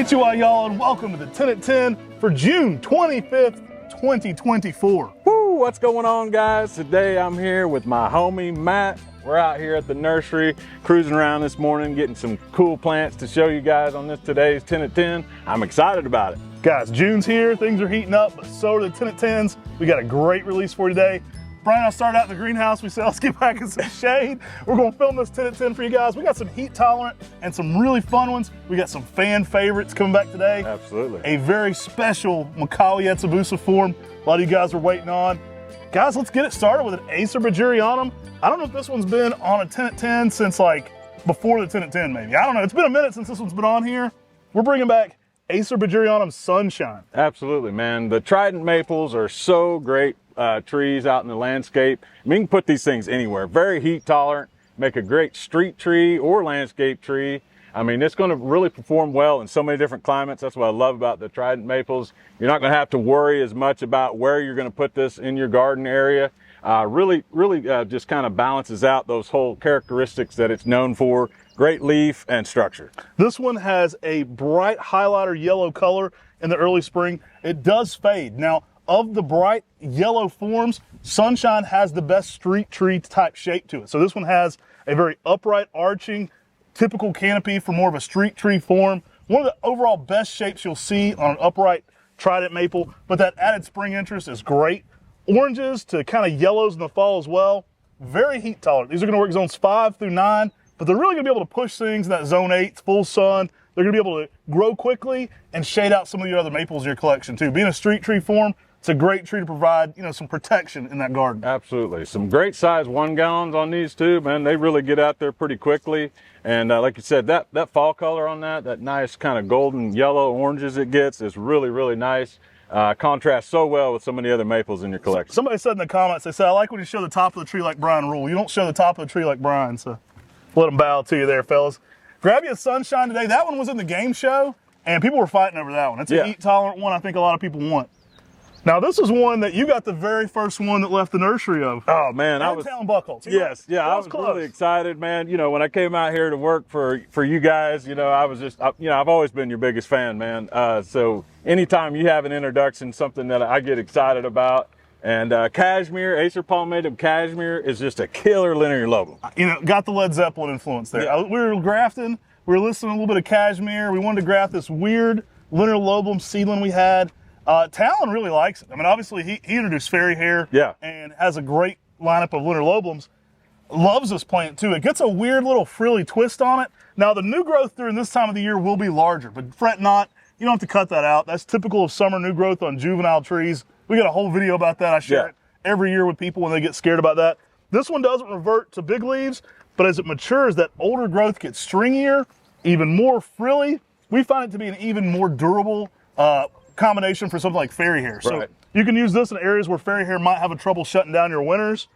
Konnichiwa, y'all, and welcome to the 10 at 10 for June 25th, 2024. Woo, what's going on, guys? Today I'm here with my homie Matt. We're out here at the nursery, cruising around this morning, getting some cool plants to show you guys on this today's 10 at 10. I'm excited about it. Guys, June's here, things are heating up, but so are the 10 at 10s. We got a great release for you today. Brian and I started out in the greenhouse. We said, let's get back in some shade. We're gonna film this 10 at 10 for you guys. We got some heat tolerant and some really fun ones. We got some fan favorites coming back today. Absolutely. A very special Macaulay Etsubusa form. A lot of you guys are waiting on. Guys, let's get it started with an Acer Bajurianum. I don't know if this one's been on a 10 at 10 since like before the 10 at 10 maybe. I don't know, it's been a minute since this one's been on here. We're bringing back Acer Bajurianum Sunshine. Absolutely, man. The Trident maples are so great trees out in the landscape. I mean, you can put these things anywhere. Very heat tolerant, make a great street tree or landscape tree. I mean, it's going to really perform well in so many different climates. That's what I love about the Trident maples. You're not going to have to worry as much about where you're going to put this in your garden area. Really just kind of balances out those whole characteristics that it's known for. Great leaf and structure. This one has a bright highlighter yellow color in the early spring. It does fade. Now, of the bright yellow forms, Sunshine has the best street tree type shape to it. So this one has a very upright arching, typical canopy for more of a street tree form. One of the overall best shapes you'll see on an upright Trident maple, but that added spring interest is great. Oranges to kind of yellows in the fall as well. Very heat tolerant. These are gonna work zones 5 through 9, but they're really gonna be able to push things in that zone 8, full sun. They're gonna be able to grow quickly and shade out some of your other maples in your collection too. Being a street tree form, it's a great tree to provide, some protection in that garden. Absolutely. Some great size 1 gallons on these too, man. They really get out there pretty quickly. And like you said, that fall color on that nice kind of golden yellow oranges it gets is really, really nice. Contrasts so well with so many other maples in your collection. Somebody said in the comments, they said, I like when you show the top of the tree like Brian Rule. You don't show the top of the tree like Brian, so let them bow to you there, fellas. Grab you a Sunshine today. That one was in the game show, and people were fighting over that one. It's a heat tolerant one I think a lot of people want. Now, this is one that you got the very first one that left the nursery of. Oh, man. I was town Buckholz. Yes, yeah, I was really excited, man. When I came out here to work for you guys, I was just, I've always been your biggest fan, man. So anytime you have an introduction, something that I get excited about. And Cashmere, Acer palmatum Cashmere is just a killer linear lobum. Got the Led Zeppelin influence there. Yeah. We were grafting, we were listening to a little bit of Cashmere. We wanted to graft this weird linear lobum seedling we had. Talon really likes it. I mean, obviously he introduced fairy hair and has a great lineup of linear lobums. Loves this plant too. It gets a weird little frilly twist on it. Now the new growth during this time of the year will be larger, but fret not, you don't have to cut that out. That's typical of summer new growth on juvenile trees. We got a whole video about that. I share it every year with people when they get scared about that. This one doesn't revert to big leaves, but as it matures, that older growth gets stringier, even more frilly. We find it to be an even more durable combination for something like fairy hair. So you can use this in areas where fairy hair might have a trouble shutting down your winters.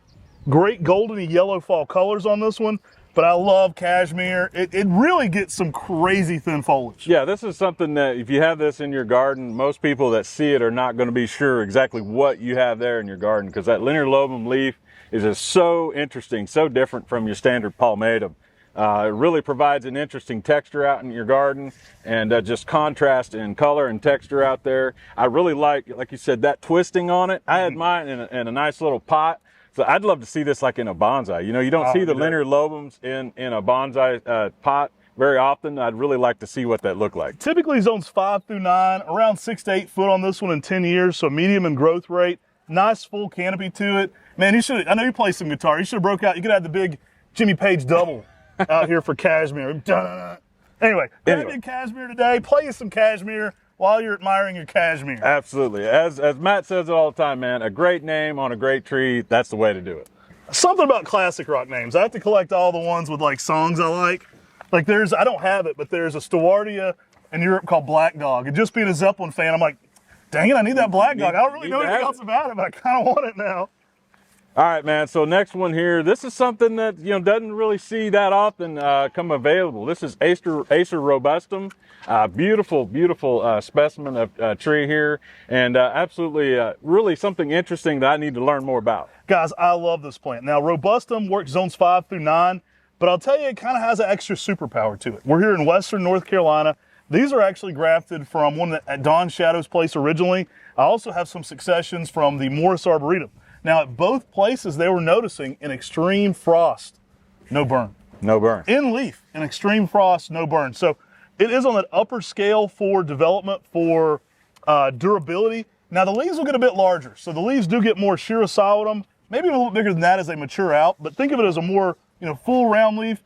Great goldeny yellow fall colors on this one, but I love Cashmere. It really gets some crazy thin foliage. Yeah, this is something that if you have this in your garden, most people that see it are not going to be sure exactly what you have there in your garden, because that linear lobum leaf is just so interesting, so different from your standard palmatum. It really provides an interesting texture out in your garden, and just contrast in color and texture out there. I really like you said, that twisting on it. I had mine in a nice little pot. So I'd love to see this like in a bonsai. You don't see the linear lobums in a bonsai pot very often. I'd really like to see what that looked like. Typically zones 5 through 9, around 6 to 8 foot on this one in 10 years, so medium in growth rate. Nice full canopy to it. Man, I know you play some guitar. You should have broke out. You could have the big Jimmy Page double out here for Cashmere. Anyway, grab your Cashmere today. Play you some Cashmere while you're admiring your Cashmere. Absolutely. As Matt says it all the time, man, a great name on a great tree, that's the way to do it. Something about classic rock names. I have to collect all the ones with like songs I like. Like I don't have it, but there's a Stewardia in Europe called Black Dog. And just being a Zeppelin fan, I'm like, dang it, I need that Black Dog. I don't really know anything else about it, but I kind of want it now. All right, man, so next one here, this is something that, doesn't really see that often come available. This is Acer robustum. Beautiful specimen of tree here, and absolutely really something interesting that I need to learn more about. Guys, I love this plant. Now, robustum works zones 5 through 9, but I'll tell you, it kind of has an extra superpower to it. We're here in Western North Carolina. These are actually grafted from one at Don Shadow's place originally. I also have some successions from the Morris Arboretum. Now, at both places, they were noticing in extreme frost, no burn. No burn. In leaf, in extreme frost, no burn. So it is on that upper scale for development, for durability. Now, the leaves will get a bit larger. So the leaves do get more Shirasawa with them, maybe a little bit bigger than that as they mature out. But think of it as a more, full round leaf,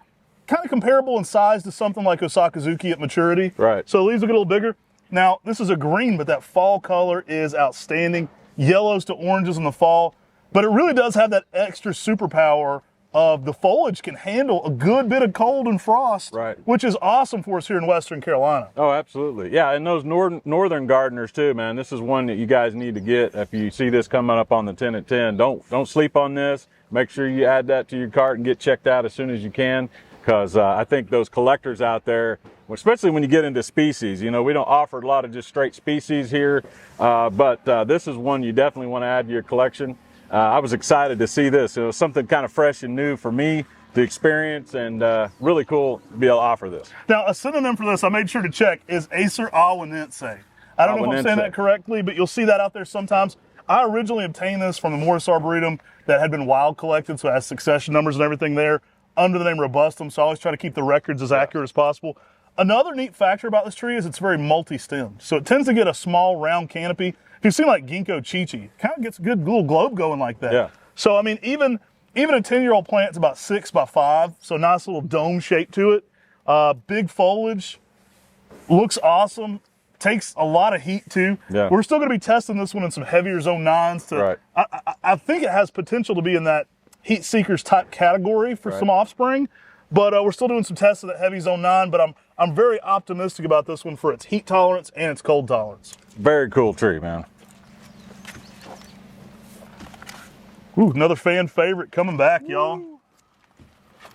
kind of comparable in size to something like Osakazuki at maturity. Right. So the leaves will get a little bigger. Now, this is a green, but that fall color is outstanding. Yellows to oranges in the fall. But it really does have that extra superpower of the foliage can handle a good bit of cold and frost, right, which is awesome for us here in Western Carolina. Oh, absolutely. Yeah, and those northern gardeners too, man. This is one that you guys need to get. If you see this coming up on the 10 at 10, don't sleep on this. Make sure you add that to your cart and get checked out as soon as you can, because I think those collectors out there, especially when you get into species, we don't offer a lot of just straight species here, but this is one you definitely want to add to your collection. I was excited to see this. It was something kind of fresh and new for me to experience, and really cool to be able to offer this. Now, a synonym for this I made sure to check is Acer awanense. I don't know if I'm saying that correctly, but you'll see that out there sometimes. I originally obtained this from the Morris Arboretum that had been wild collected, so it has succession numbers and everything there, under the name robustum, so I always try to keep the records as accurate as possible. Another neat factor about this tree is it's very multi-stemmed, so it tends to get a small round canopy. If you've seen like Ginkgo chichi, it kind of gets a good little globe going like that. Yeah. So I mean, even a 10-year-old plant's about 6 by 5, so nice little dome shape to it. Big foliage, looks awesome. Takes a lot of heat too. Yeah. We're still going to be testing this one in some heavier zone 9s. Right. I think it has potential to be in that heat seekers type category for some offspring, but we're still doing some tests of that heavy zone 9. But I'm very optimistic about this one for its heat tolerance and its cold tolerance. Very cool tree, man. Ooh, another fan favorite coming back, y'all.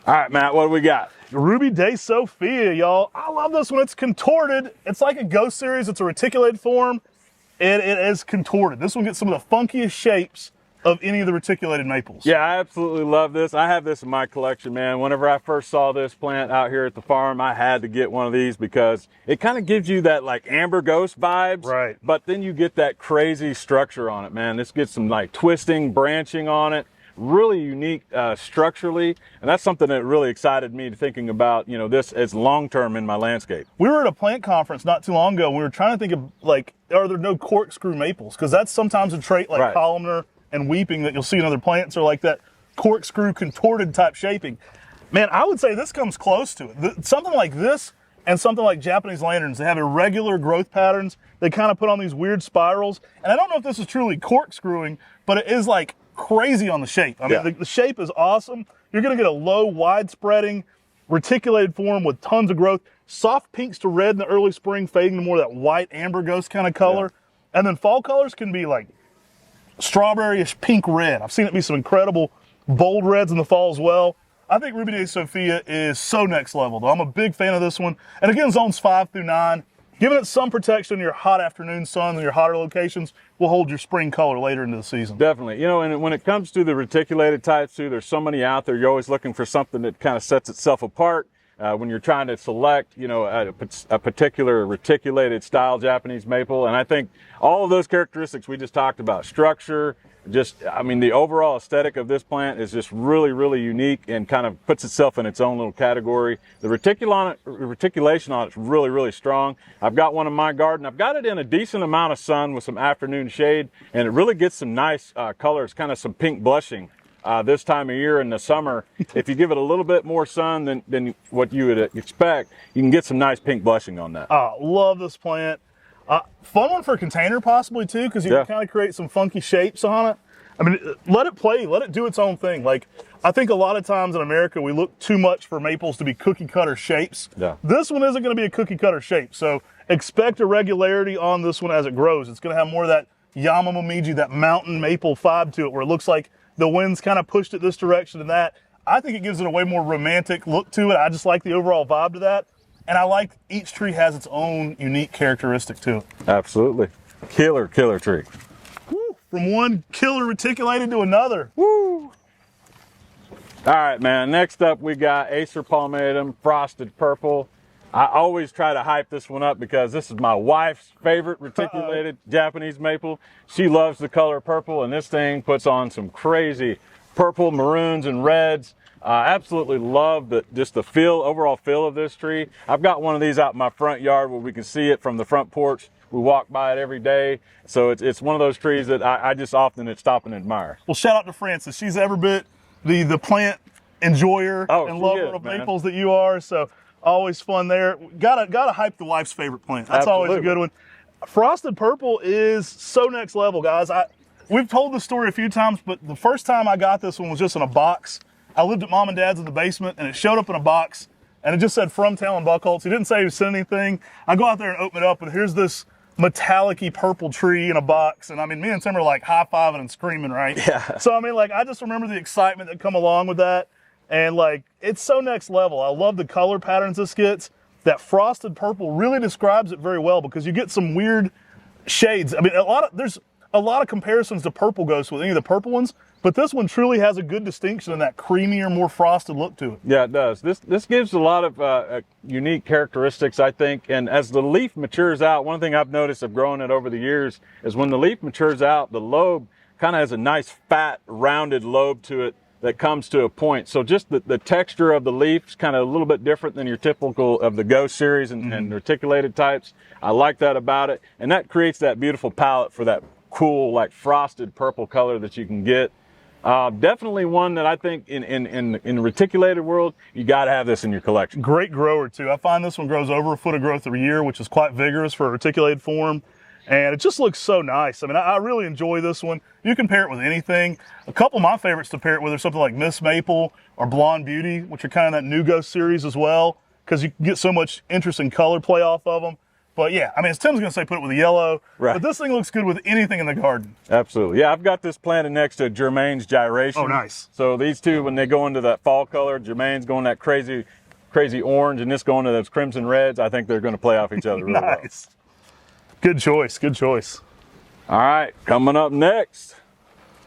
All right, Matt, what do we got? Ruby de Sopia, y'all. I love this one. It's contorted. It's like a ghost series. It's a reticulated form, and it is contorted. This one gets some of the funkiest shapes of any of the reticulated maples. Yeah, I absolutely love this. I have this in my collection, man. Whenever I first saw this plant out here at the farm, I had to get one of these because it kind of gives you that like amber ghost vibes. Right. But then you get that crazy structure on it, man. This gets some like twisting, branching on it. Really unique structurally, and that's something that really excited me to thinking about, this as long-term in my landscape. We were at a plant conference not too long ago, and we were trying to think of, like, are there no corkscrew maples? Because that's sometimes a trait like columnar and weeping that you'll see in other plants, or like that corkscrew contorted type shaping. Man, I would say this comes close to it. Something like this and something like Japanese lanterns, they have irregular growth patterns. They kind of put on these weird spirals, and I don't know if this is truly corkscrewing, but it is like crazy on the shape. I mean, the shape is awesome. You're going to get a low, wide-spreading, reticulated form with tons of growth. Soft pinks to red in the early spring, fading to more of that white amber ghost kind of color. And then fall colors can be like strawberry-ish pink red. I've seen it be some incredible bold reds in the fall as well. I think Ruby de Sopia is so next level, though. I'm a big fan of this one. And again, zones 5 through 9. Giving it some protection in your hot afternoon sun and your hotter locations will hold your spring color later into the season. Definitely. And when it comes to the reticulated types too, there's so many out there. You're always looking for something that kind of sets itself apart when you're trying to select, a particular reticulated style Japanese maple. And I think all of those characteristics we just talked about, structure, the overall aesthetic of this plant is just really, really unique and kind of puts itself in its own little category. The reticulation on it's really, really strong. I've got one in my garden. I've got it in a decent amount of sun with some afternoon shade, and it really gets some nice colors, kind of some pink blushing this time of year in the summer. If you give it a little bit more sun than what you would expect, you can get some nice pink blushing on that. Love this plant. Fun one for a container possibly too, because you can kind of create some funky shapes on it. I mean, let it play, let it do its own thing. Like, I think a lot of times in America, we look too much for maples to be cookie cutter shapes. Yeah. This one isn't going to be a cookie cutter shape. So expect irregularity on this one as it grows. It's going to have more of that Yamamomiji, that mountain maple vibe to it, where it looks like the wind's kind of pushed it this direction and that. I think it gives it a way more romantic look to it. I just like the overall vibe to that. And I like each tree has its own unique characteristic to it. Absolutely. Killer tree. Woo. From one killer reticulated to another. Woo! All right, man. Next up, we got Acer palmatum, frosted purple. I always try to hype this one up because this is my wife's favorite reticulated Japanese maple. She loves the color purple, and this thing puts on some crazy purple, maroons, and reds. I absolutely love just the overall feel of this tree. I've got one of these out in my front yard where we can see it from the front porch. We walk by it every day. So it's one of those trees that I just often stop and admire. Well, shout out to Frances. She's every bit the plant enjoyer and lover of maples that you are. So always fun there. Gotta hype the wife's favorite plant. That's always a good one. Frosted purple is so next level, guys. We've told the story a few times, but the first time I got this one was just in a box. I lived at Mom and Dad's in the basement, and it showed up in a box, and it just said from Talon Buckholz. He didn't say he sent anything. I go out there and open it up, and here's this metallic-y purple tree in a box. And I mean, me and Tim are like high-fiving and screaming, right? Yeah. So I mean, like, I just remember the excitement that come along with that. And like, it's so next level. I love the color patterns this gets. That frosted purple really describes it very well because you get some weird shades. I mean, there's a lot of comparisons to purple ghosts with any of the purple ones, but this one truly has a good distinction in that creamier, more frosted look to it. Yeah, it does. This gives a lot of unique characteristics, I think. And as the leaf matures out, one thing I've noticed of growing it over the years is when the leaf matures out, the lobe kind of has a nice fat, rounded lobe to it that comes to a point. So just the texture of the leaf is kind of a little bit different than your typical of the Ghost series and reticulated types. I like that about it. And that creates that beautiful palette for that cool, like frosted purple color that you can get. Definitely one that I think in the reticulated world, you got to have this in your collection. Great grower too. I find this one grows over a foot of growth every year, which is quite vigorous for a reticulated form. And it just looks so nice. I mean, I really enjoy this one. You can pair it with anything. A couple of my favorites to pair it with are something like Miss Maple or Blonde Beauty, which are kind of that New Ghost series as well, because you can get so much interesting color play off of them. But yeah, I mean, as Tim's gonna say, put it with a yellow, right. But this thing looks good with anything in the garden. Absolutely. Yeah, I've got this planted next to Germain's Gyration. Oh, nice. So these two, when they go into that fall color, Germain's going that crazy orange, and this going to those crimson reds, I think they're gonna play off each other really well. Nice. Good choice, good choice. All right, coming up next,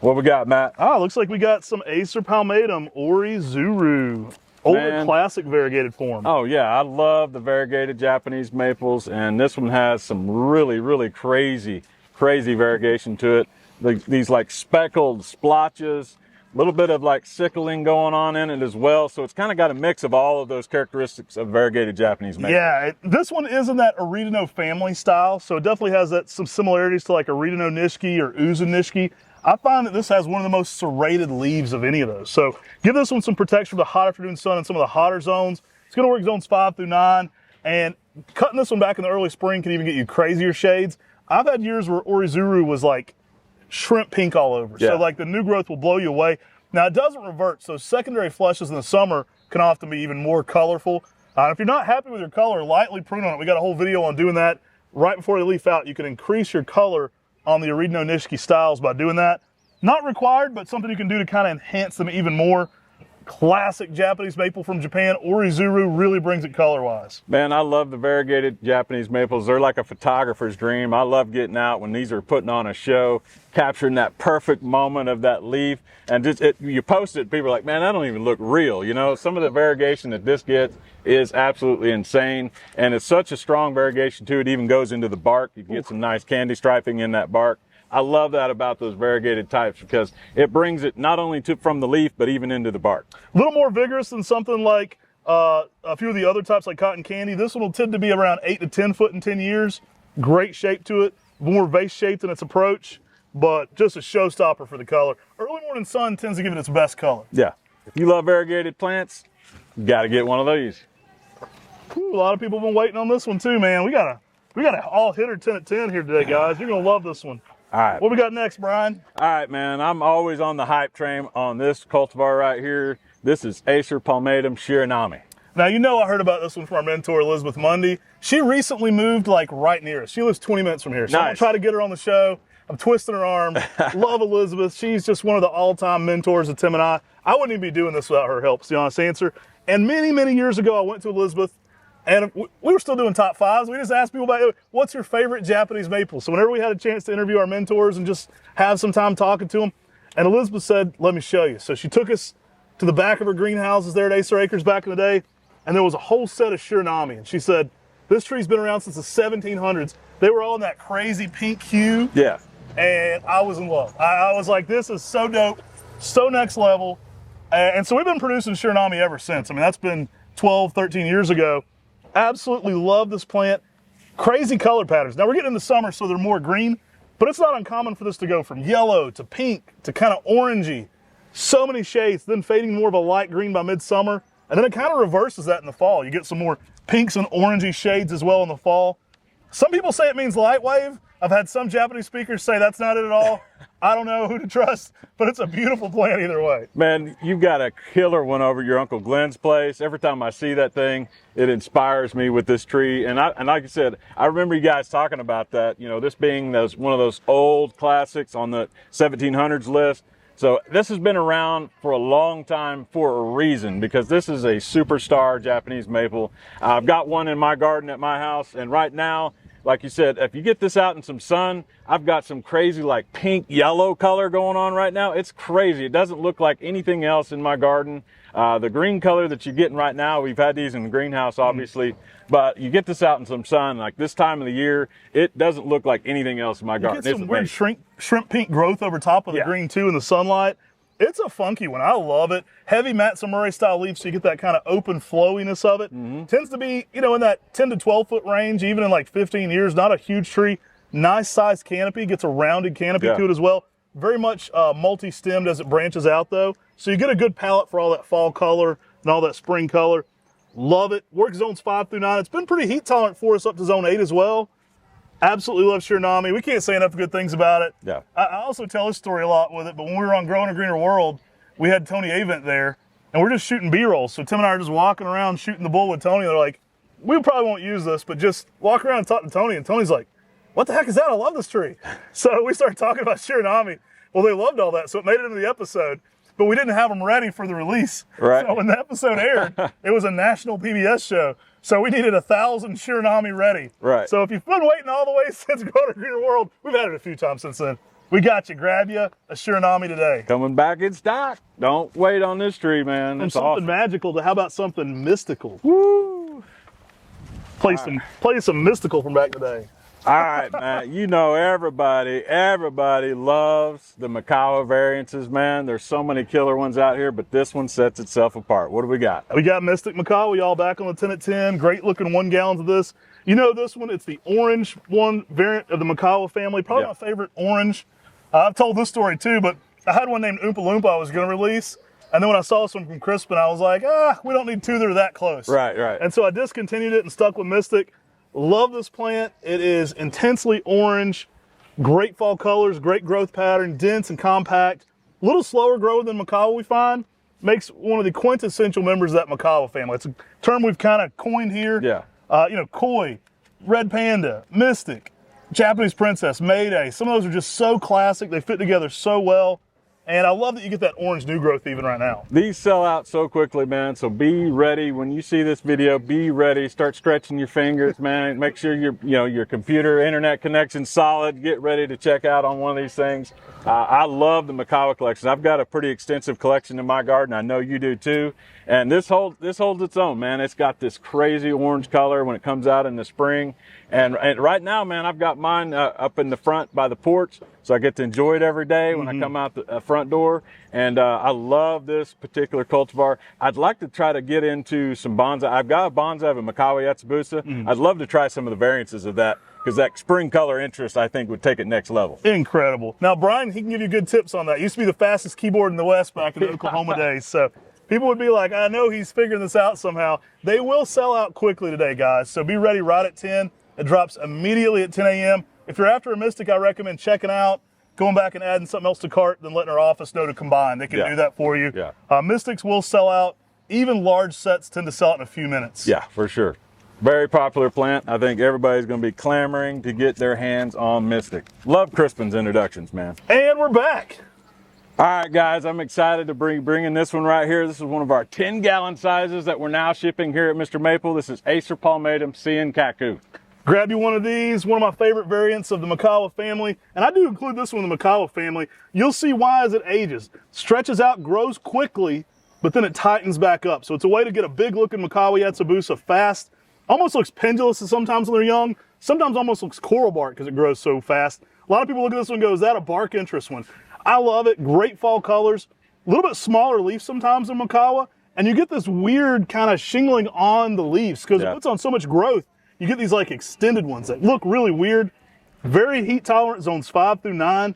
what we got, Matt? Looks like we got some Acer palmatum Orizuru. Older classic variegated form. Oh yeah, I love the variegated Japanese maples, and this one has some really, really crazy variegation to it. These like speckled splotches, a little bit of like sickling going on in it as well. So it's kind of got a mix of all of those characteristics of variegated Japanese maple. Yeah, this one is in that Aridano family style, so it definitely has some similarities to like Aridano Nishiki or Uzu Nishiki. I find that this has one of the most serrated leaves of any of those. So give this one some protection from the hot afternoon sun and some of the hotter zones. It's gonna work zones 5 through 9, and cutting this one back in the early spring can even get you crazier shades. I've had years where Orizuru was like shrimp pink all over. Yeah. So like the new growth will blow you away. Now it doesn't revert, so secondary flushes in the summer can often be even more colorful. If you're not happy with your color, lightly prune on it. We got a whole video on doing that. Right before they leaf out, you can increase your color on the Aridano Nishiki styles by doing that. Not required, but something you can do to kind of enhance them even more. Classic Japanese maple from Japan. Orizuru really brings it color-wise. Man, I love the variegated Japanese maples. They're like a photographer's dream. I love getting out when these are putting on a show, capturing that perfect moment of that leaf. And you post it, people are like, man, that don't even look real. You know, some of the variegation that this gets is absolutely insane. And it's such a strong variegation too. It even goes into the bark. You can get some nice candy striping in that bark. I love that about those variegated types because it brings it not only from the leaf, but even into the bark. A little more vigorous than something like a few of the other types like cotton candy. This one will tend to be around 8 to 10 foot in 10 years. Great shape to it, more vase shaped in its approach, but just a showstopper for the color. Early morning sun tends to give it its best color. Yeah. If you love variegated plants, you got to get one of these. Whew, a lot of people have been waiting on this one too, man. We got an all hitter 10 at 10 here today, guys. You're gonna love this one. All right. What we got next, Brian? All right, man. I'm always on the hype train on this cultivar right here. This is Acer palmatum Shiranami. Now, you know I heard about this one from our mentor, Elizabeth Mundy. She recently moved like right near us. She lives 20 minutes from here. So I'm gonna try to get her on the show. I'm twisting her arm. Love Elizabeth. She's just one of the all-time mentors of Tim and I. I wouldn't even be doing this without her help, is the honest answer. And many, many years ago, I went to Elizabeth, and we were still doing top fives. We just asked people about, what's your favorite Japanese maple? So whenever we had a chance to interview our mentors and just have some time talking to them, and Elizabeth said, let me show you. So she took us to the back of her greenhouses there at Acer Acres back in the day. and there was a whole set of Shiranami. And she said, this tree's been around since the 1700s. They were all in that crazy pink hue. Yeah. And I was in love. I was like, this is so dope, so next level. And so we've been producing Shiranami ever since. I mean, that's been 12, 13 years ago. Absolutely love this plant. Crazy color patterns. Now we're getting into summer, so they're more green, but it's not uncommon for this to go from yellow to pink to kind of orangey. So many shades, then fading more of a light green by midsummer. And then it kind of reverses that in the fall. You get some more pinks and orangey shades as well in the fall. Some people say it means light wave. I've had some Japanese speakers say that's not it at all. I don't know who to trust, but it's a beautiful plant either way. Man, you've got a killer one over your Uncle Glenn's place. Every time I see that thing, it inspires me with this tree. And like I said, I remember you guys talking about that, you know, this being one of those old classics on the 1700s list. So this has been around for a long time for a reason, because this is a superstar Japanese maple. I've got one in my garden at my house, and right now, like you said, if you get this out in some sun, I've got some crazy like pink yellow color going on right now. It's crazy. It doesn't look like anything else in my garden. The green color that you're getting right now, we've had these in the greenhouse obviously, but you get this out in some sun, like this time of the year, it doesn't look like anything else in my garden. Get some weird shrimp pink growth over top of the green too in the sunlight. It's a funky one. I love it. Heavy Matsumura style leaves, so you get that kind of open flowiness of it. Tends to be, you know, in that 10 to 12 foot range, even in like 15 years. Not a huge tree. Nice sized canopy. Gets a rounded canopy to it as well. Very much multi-stemmed as it branches out though. So you get a good palette for all that fall color and all that spring color. Love it. Works zones 5 through 9. It's been pretty heat tolerant for us up to zone 8 as well. Absolutely love Shiranami. We can't say enough good things about it. Yeah. I also tell this story a lot with it, but when we were on Growing a Greener World, we had Tony Avent there, and we're just shooting B-rolls. So Tim and I are just walking around shooting the bull with Tony. They're like, we probably won't use this, but just walk around and talk to Tony. And Tony's like, what the heck is that? I love this tree. So we started talking about Shiranami. Well, they loved all that, so it made it into the episode. But we didn't have them ready for the release. Right. So when the episode aired, it was a national PBS show. So we needed 1,000 Shiranami ready. Right. So if you've been waiting all the way since Growing a Greener World, we've had it a few times since then. We got you. Grab you a Shiranami today. Coming back in stock. Don't wait on this tree, man. From It's something awesome. magical to how about something mystical? Woo! Play some mystical from back today. All right, man. You know everybody loves the Makawa variances, man. There's so many killer ones out here, but this one sets itself apart. What do we got? We got Mystic Makawa, y'all back on the 10 at 10. Great looking 1 gallons of this. You know this one, it's the orange one variant of the Makawa family. Probably my favorite orange. I've told this story too, but I had one named Oompa Loompa I was going to release. And then when I saw this one from Crispin, I was like, we don't need 2 that are that close. Right. And so I discontinued it and stuck with Mystic. Love this plant. It is intensely orange, great fall colors, great growth pattern, dense and compact. A little slower growing than Makawa, we find. Makes one of the quintessential members of that Makawa family. It's a term we've kind of coined here. Yeah. You know, Koi, Red Panda, Mystic, Japanese Princess, Mayday. Some of those are just so classic. They fit together so well. And I love that you get that orange new growth even right now. These sell out so quickly, man. So be ready when you see this video. Be ready. Start stretching your fingers, man. Make sure your computer internet connection's solid. Get ready to check out on one of these things. I love the Makawa collection. I've got a pretty extensive collection in my garden. I know you do too. And this holds its own, man. It's got this crazy orange color when it comes out in the spring. And right now, man, I've got mine up in the front by the porch, so I get to enjoy it every day when I come out the front door. And I love this particular cultivar. I'd like to try to get into some bonsai. I've got a bonsai of a Makawa Yatsubusa. I'd love to try some of the variances of that, because that spring color interest, I think, would take it next level. Incredible. Now, Brian, he can give you good tips on that. Used to be the fastest keyboard in the West back in the Oklahoma days. So people would be like, I know he's figuring this out somehow. They will sell out quickly today, guys. So be ready right at 10. It drops immediately at 10 a.m. If you're after a Mystic, I recommend checking out, going back and adding something else to cart, then letting our office know to combine. They can do that for you. Yeah. Mystics will sell out. Even large sets tend to sell out in a few minutes. Yeah, for sure. Very popular plant. I think everybody's going to be clamoring to get their hands on Mystic. Love Crispin's introductions, man. And we're back. All right, guys, I'm excited to bring in this one right here. This is one of our 10-gallon sizes that we're now shipping here at Mr. Maple. This is Acer palmatum CN Kaku. Grab you one of these, one of my favorite variants of the Makawa family. And I do include this one in the Makawa family. You'll see why as it ages. Stretches out, grows quickly, but then it tightens back up. So it's a way to get a big looking Makawa Yatsubusa fast. Almost looks pendulous sometimes when they're young. Sometimes almost looks coral bark because it grows so fast. A lot of people look at this one and go, is that a bark interest one? I love it. Great fall colors. A little bit smaller leaf sometimes than Makawa. And you get this weird kind of shingling on the leaves because it puts on so much growth. You get these like extended ones that look really weird. Very heat tolerant, zones 5 through 9.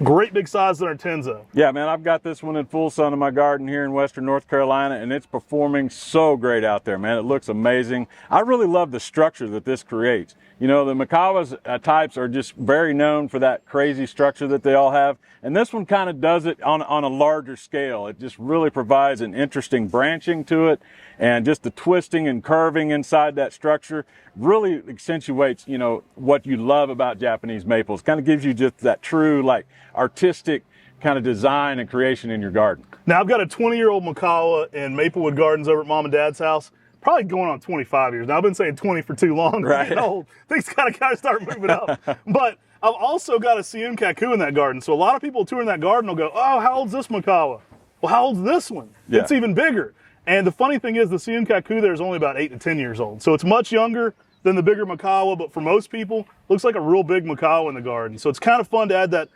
Great big size in our Tenzo. Yeah, man, I've got this one in full sun in my garden here in western North Carolina, and it's performing so great out there, man. It looks amazing. I really love the structure that this creates. You know, the Makawa's types are just very known for that crazy structure that they all have, and this one kind of does it on a larger scale. It just really provides an interesting branching to it, and just the twisting and curving inside that structure really accentuates, you know, what you love about Japanese maples. Kind of gives you just that true, like, artistic kind of design and creation in your garden. Now, I've got a 20-year-old Makawa in Maplewood Gardens over at Mom and Dad's house. Probably going on 25 years. Now, I've been saying 20 for too long. Right. Getting old. Things gotta start moving up. But I've also got a CN Kaku in that garden. So a lot of people touring that garden will go, oh, how old's this Makawa? Well, how old's this one? Yeah. It's even bigger. And the funny thing is the CN Kaku there is only about 8 to 10 years old. So it's much younger than the bigger Makawa, but for most people, looks like a real big Makawa in the garden. So it's kind of fun to add that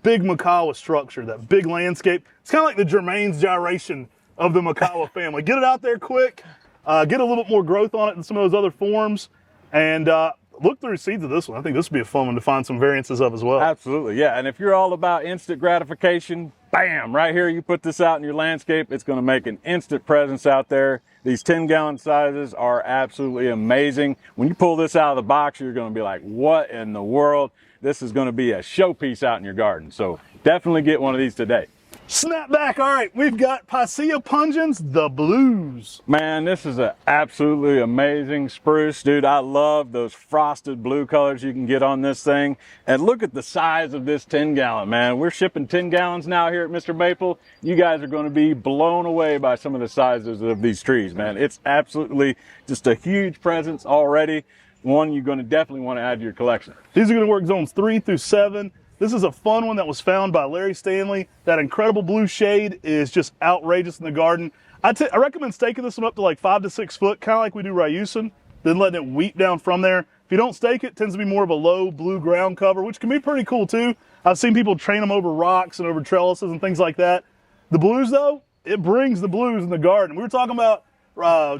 big Makawa structure, that big landscape. It's kind of like the Germain's gyration of the Makawa family. Get it out there quick, get a little bit more growth on it than some of those other forms, and look through seeds of this one. I think this would be a fun one to find some variances of as well. Absolutely, yeah. And if you're all about instant gratification, bam, right here, you put this out in your landscape, it's going to make an instant presence out there. These 10-gallon sizes are absolutely amazing. When you pull this out of the box, you're going to be like, what in the world? This is going to be a showpiece out in your garden. So definitely get one of these today. Snap back. All right, we've got Pisa pungens, the blues. Man, this is an absolutely amazing spruce. Dude, I love those frosted blue colors you can get on this thing. And look at the size of this 10-gallon, man. We're shipping 10 gallons now here at Mr. Maple. You guys are going to be blown away by some of the sizes of these trees, man. It's absolutely just a huge presence already. One you're going to definitely want to add to your collection. These are going to work zones 3 through 7. This is a fun one that was found by Larry Stanley. That incredible blue shade is just outrageous in the garden. I recommend staking this one up to like 5 to 6 foot, kind of like we do Ryusin, then letting it weep down from there. If you don't stake it, it tends to be more of a low blue ground cover, which can be pretty cool too. I've seen people train them over rocks and over trellises and things like that. The blues though, it brings the blues in the garden. We were talking about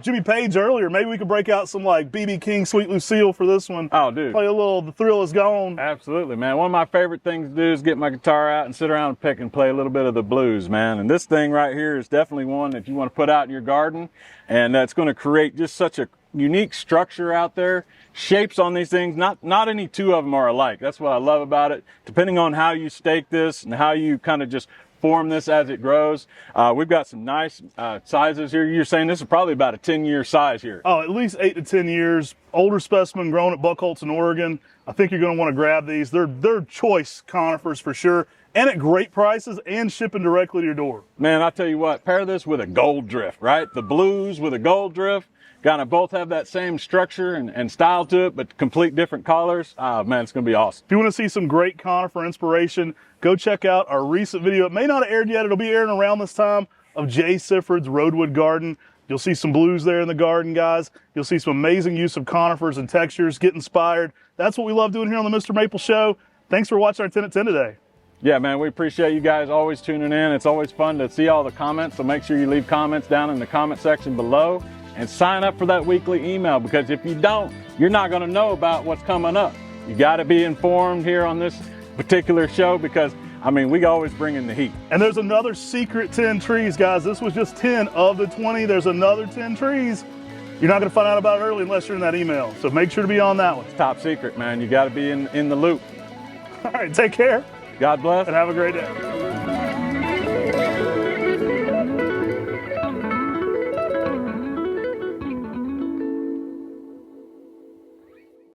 Jimmy Page earlier. Maybe we could break out some like BB King, Sweet Lucille for this one. Oh, dude. Play a little The Thrill Is Gone. Absolutely, man. One of my favorite things to do is get my guitar out and sit around and pick and play a little bit of the blues, man. And this thing right here is definitely one that you want to put out in your garden. And that's going to create just such a unique structure out there. Shapes on these things, not any two of them are alike. That's what I love about it. Depending on how you stake this and how you kind of just form this as it grows. We've got some nice sizes here. You're saying this is probably about a 10-year size here. Oh, at least 8 to 10 years. Older specimen grown at Buckholz in Oregon. I think you're going to want to grab these. They're choice conifers for sure, and at great prices and shipping directly to your door. Man, I tell you what, pair this with a gold drift, right? The blues with a gold drift. Kind of both have that same structure and style to it, but complete different colors. Man, it's going to be awesome. If you want to see some great conifer inspiration, go check out our recent video. It may not have aired yet. It'll be airing around this time of Jay Sifford's Roadwood Garden. You'll see some blues there in the garden, guys. You'll see some amazing use of conifers and textures. Get inspired. That's what we love doing here on the Mr. Maple Show. Thanks for watching our 10 at 10 today. Yeah, man, we appreciate you guys always tuning in. It's always fun to see all the comments, so make sure you leave comments down in the comment section below. And sign up for that weekly email, because if you don't, you're not going to know about what's coming up. You got to be informed here on this particular show, because, I mean, we always bring in the heat. And there's another secret 10 trees, guys. This was just 10 of the 20. There's another 10 trees. You're not going to find out about it early unless you're in that email. So make sure to be on that one. It's top secret, man. You got to be in the loop. All right, take care. God bless. And have a great day.